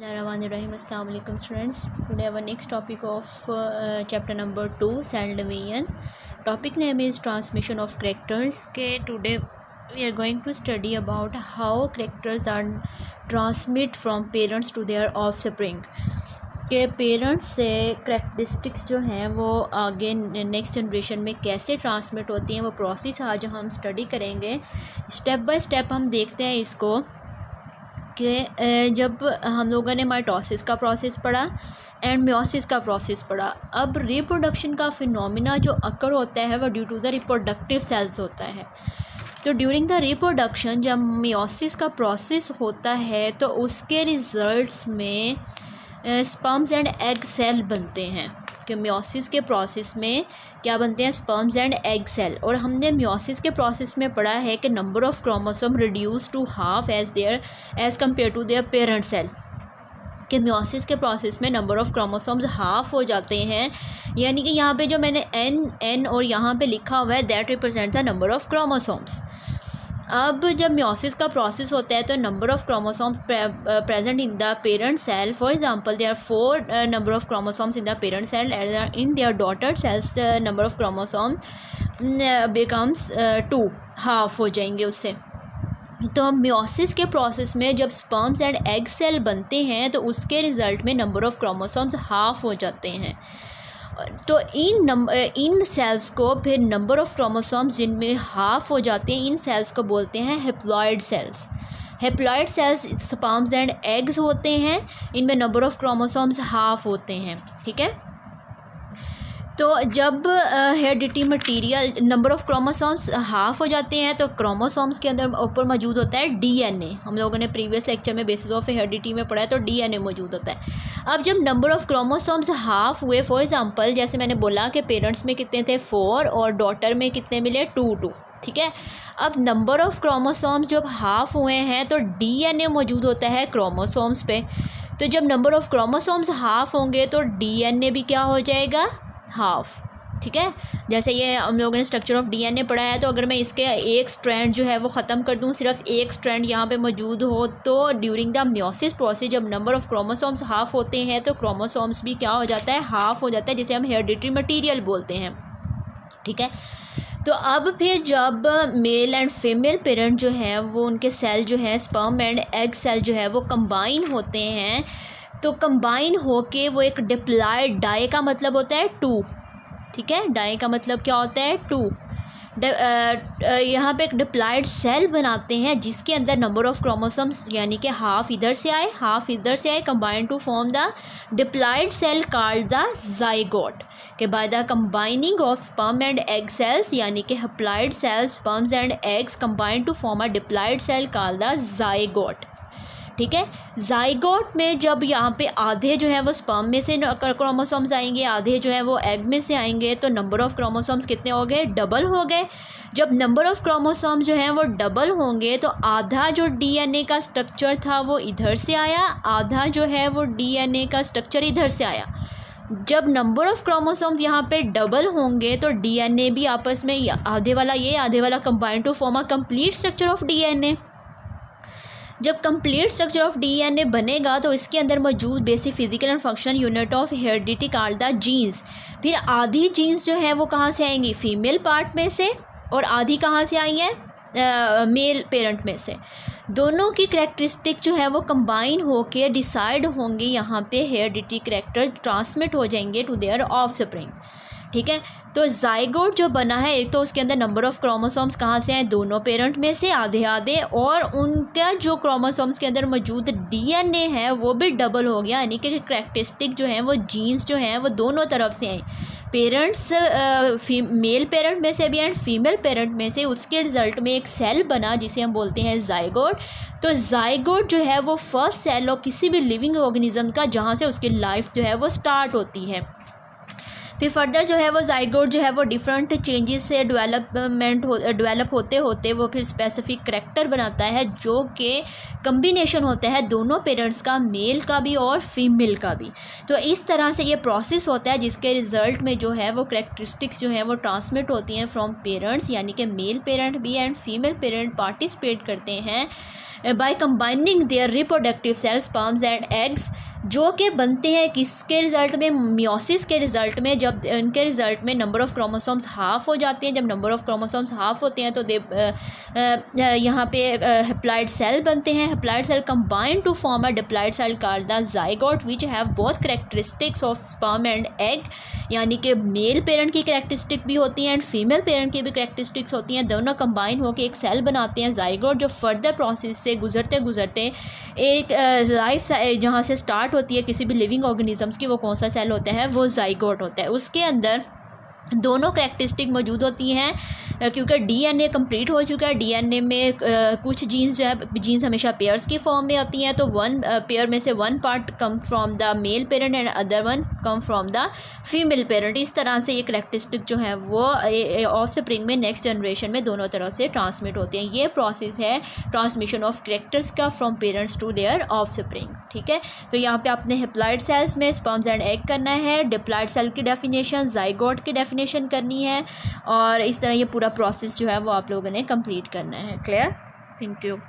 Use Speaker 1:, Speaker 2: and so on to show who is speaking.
Speaker 1: Bismillahirrahmanirrahim. Assalamu alaikum students. Today our next topic of chapter number 2 cell division. Topic name is transmission of characters. Today we are going to study about how characters are transmit from parents to their offspring. के parents से characteristics जो हैं वो आगे next generation में कैसे transmit होती हैं, वो प्रोसेस आज हम स्टडी करेंगे. स्टेप बाय स्टेप हम देखते हैं इसको कि जब हम लोगों ने माइटोसिस का प्रोसेस पढ़ा एंड मियोसिस का प्रोसेस पढ़ा. अब रिप्रोडक्शन का फिनोमिना जो अकर होता है वो due to the reproductive cells होता है. तो ड्यूरिंग द रिप्रोडक्शन जब मियोसिस का प्रोसेस होता है तो उसके रिज़ल्ट्स में स्पर्म्स एंड एग सेल बनते हैं. कि मियोसिस के प्रोसेस में क्या बनते हैं? Sperms and egg cell. और हमने मियोसिस के प्रोसेस में पढ़ा है कि number of chromosome reduce to half as compare to their parent cell. कि मियोसिस के प्रोसेस में नंबर ऑफ़ क्रोमोसोम्स हाफ हो जाते हैं. यानी कि यहाँ पे जो मैंने एन और यहाँ पे लिखा हुआ है that represent the number of chromosomes. अब जब मियोसिस का प्रोसेस होता है तो number of chromosomes present in the parent cell, for example there are 4 number of chromosomes in the parent cell, in their daughter cells number of chromosome becomes 2, half हो जाएंगे उससे. तो मियोसिस के process में जब स्पर्म्स एंड एग सेल बनते हैं तो उसके रिज़ल्ट में नंबर ऑफ़ क्रोमोसोम्स हाफ हो जाते हैं. तो इन सेल्स को फिर नंबर ऑफ़ क्रोमोसोम्स जिनमें हाफ हो जाते हैं इन सेल्स को बोलते हैं haploid cells. Haploid cells sperms and eggs होते हैं, इनमें नंबर ऑफ़ क्रोमोसोम्स हाफ होते हैं. ठीक है. तो जब heredity material number of chromosomes half हो जाते हैं तो क्रोमोसोम्स के अंदर ऊपर मौजूद होता है डीएनए. हम लोगों ने प्रीवियस लेक्चर में बेसिस ऑफ हेरिडिटी में पढ़ा है तो डीएनए मौजूद होता है. अब जब नंबर ऑफ़ क्रोमोसोम्स हाफ हुए, फॉर एग्जांपल जैसे मैंने बोला कि पेरेंट्स में कितने थे 4 और डॉटर में कितने मिले 2. ठीक है. अब नंबर ऑफ़ क्रोमोसोम्स जब हाफ हुए हैं तो डीएनए मौजूद होता है क्रोमोसोम्स पे. तो जब नंबर ऑफ़ क्रोमोसोम्स हाफ होंगे तो डीएनए भी क्या हो जाएगा? हाफ. ठीक है. जैसे ये हम लोगों ने स्ट्रक्चर ऑफ डीएनए पढ़ा है तो अगर मैं इसके एक स्ट्रैंड जो है वो ख़त्म कर दूं, सिर्फ एक स्ट्रैंड यहाँ पे मौजूद हो, तो ड्यूरिंग द मियोसिस प्रोसेस जब नंबर ऑफ़ क्रोमोसोम्स हाफ होते हैं तो क्रोमोसोम्स भी क्या हो जाता है? हाफ हो जाता है, जिसे हम हेरिडिटरी मटीरियल बोलते हैं. ठीक है. तो अब फिर जब मेल एंड फीमेल पेरेंट जो है वो उनके सेल जो है स्पर्म एंड एग सेल जो है वो कंबाइन होते हैं, तो कंबाइन होके वो एक डिप्लॉयड, डाई का मतलब होता है 2. ठीक है. डाई का मतलब क्या होता है? 2. यहाँ पे एक डिप्लॉयड सेल बनाते हैं जिसके अंदर नंबर ऑफ़ क्रोमोसोम्स यानी कि हाफ इधर से आए हाफ इधर से आए, combine to form the diploid cell called the zygote. के by the combining of sperm and egg cells यानी कि haploid cells sperms and eggs combine to form a diploid cell called the zygote. ठीक है. Zygote में जब यहाँ पे आधे जो है वो स्पर्म में से क्रोमोसोम्स आएंगे, आधे जो है वो एग में से आएंगे, तो नंबर ऑफ़ क्रोमोसोम्स कितने हो गए? डबल हो गए. जब नंबर ऑफ़ क्रोमोसोम्स जो हैं वो डबल होंगे तो आधा जो डीएनए का स्ट्रक्चर था वो इधर से आया, आधा जो है वो डीएनए का स्ट्रक्चर इधर से आया. जब नंबर ऑफ़ क्रोमोसोम्स यहाँ पे डबल होंगे तो डीएनए भी आपस में आधे वाला combine to form a complete structure of DNA. जब कंप्लीट स्ट्रक्चर ऑफ डीएनए बनेगा तो इसके अंदर मौजूद basic physical and functional unit of heredity called the genes. फिर आधी जीन्स जो है वो कहाँ से आएंगी? फीमेल पार्ट में से, और आधी कहाँ से आई हैं? मेल पेरेंट में से. दोनों की करैक्टरिस्टिक जो है वो कंबाइन होके डिसाइड होंगी, यहाँ पे हेरिडिटी करैक्टर ट्रांसमिट हो जाएंगे टू देयर ऑफस्प्रिंग. ठीक है. तो जाइगोट जो बना है एक तो उसके अंदर नंबर ऑफ़ क्रोमोसोम्स कहाँ से आए? दोनों पेरेंट में से आधे आधे, और उनका जो क्रोमोसोम्स के अंदर मौजूद डीएनए है वो भी डबल हो गया. यानी कि करैक्टरिस्टिक जो हैं वो जीन्स जो हैं वो दोनों तरफ से आई, पेरेंट्स मेल पेरेंट में से भी एंड फीमेल पेरेंट में से. उसके रिज़ल्ट में एक सेल बना जिसे हम बोलते हैं जाइगोट. तो जाइगोट जो है वो फर्स्ट सेल हो किसी भी लिविंग ऑर्गेनिज्म का जहाँ से उसकी लाइफ जो है वो स्टार्ट होती है. फिर फर्दर जो है वो जाइगोट जो है वो डिफरेंट चेंजेस से डेवलप होते होते वो फिर स्पेसिफिक करैक्टर बनाता है जो कि कम्बिनेशन होता है दोनों पेरेंट्स का, मेल का भी और फीमेल का भी. तो इस तरह से ये प्रोसेस होता है जिसके रिज़ल्ट में जो है वो करैक्टरिस्टिक्स जो है वो ट्रांसमिट होती हैं फ्रॉम पेरेंट्स, यानी कि मेल पेरेंट भी एंड फीमेल पेरेंट पार्टिसिपेट करते हैं by combining their reproductive cells sperms and eggs, जो कि बनते हैं किसके रिज़ल्ट में, मियोसिस के रिज़ल्ट में। जब इनके रिज़ल्ट में नंबर ऑफ़ क्रोमोसोम्स हाफ़ हो जाते हैं, जब नंबर ऑफ़ क्रोमोसोम्स हाफ़ होते हैं तो यहाँ पे हैप्लॉइड सेल बनते हैं। Haploid cell combine to form a diploid cell called the zygote which have both characteristics of sperm and egg, यानी कि मेल पेरेंट की कैरेक्टरिस्टिक भी होती हैं एंड फीमेल पेरेंट की भी कैरेक्टरिस्टिक्स होती हैं। दोनों कंबाइन होकर एक सेल बनाते हैं ज़ाइगोट, जो फर्दर प्रोसेस से गुजरते गुजरते एक लाइफ जहाँ से स्टार्ट होती है किसी भी लिविंग ऑर्गेनिजम्स की, वो कौन सा सेल होता है, वो ज़ाइगोट होता है। उसके अंदर दोनों कैरेक्टरिस्टिक मौजूद होती हैं, क्योंकि डीएनए कंप्लीट हो चुका है। डीएनए में कुछ जीन्स जो है, जीन्स हमेशा पेयर्स की फॉर्म में होती हैं, तो वन पेयर में से one part come from the male parent and other one come from the female parent. इस तरह से ये कैरेक्टरिस्टिक जो है वो ऑफस्प्रिंग में नेक्स्ट जनरेशन में दोनों तरह से ट्रांसमिट होते हैं। ये प्रोसेस है ट्रांसमिशन ऑफ कैरेक्टर्स का from parents to their offspring. ठीक है, तो यहाँ पे आपने हैप्लॉइड सेल्स में स्पर्म्स एंड एग करना है, डिप्लॉइड सेल की डेफिनेशन, ज़ाइगोट की डेफिनेशन करनी है, और इस तरह ये पूरा प्रोसेस जो है वो आप लोगों ने कंप्लीट करना है। क्लियर? Thank you.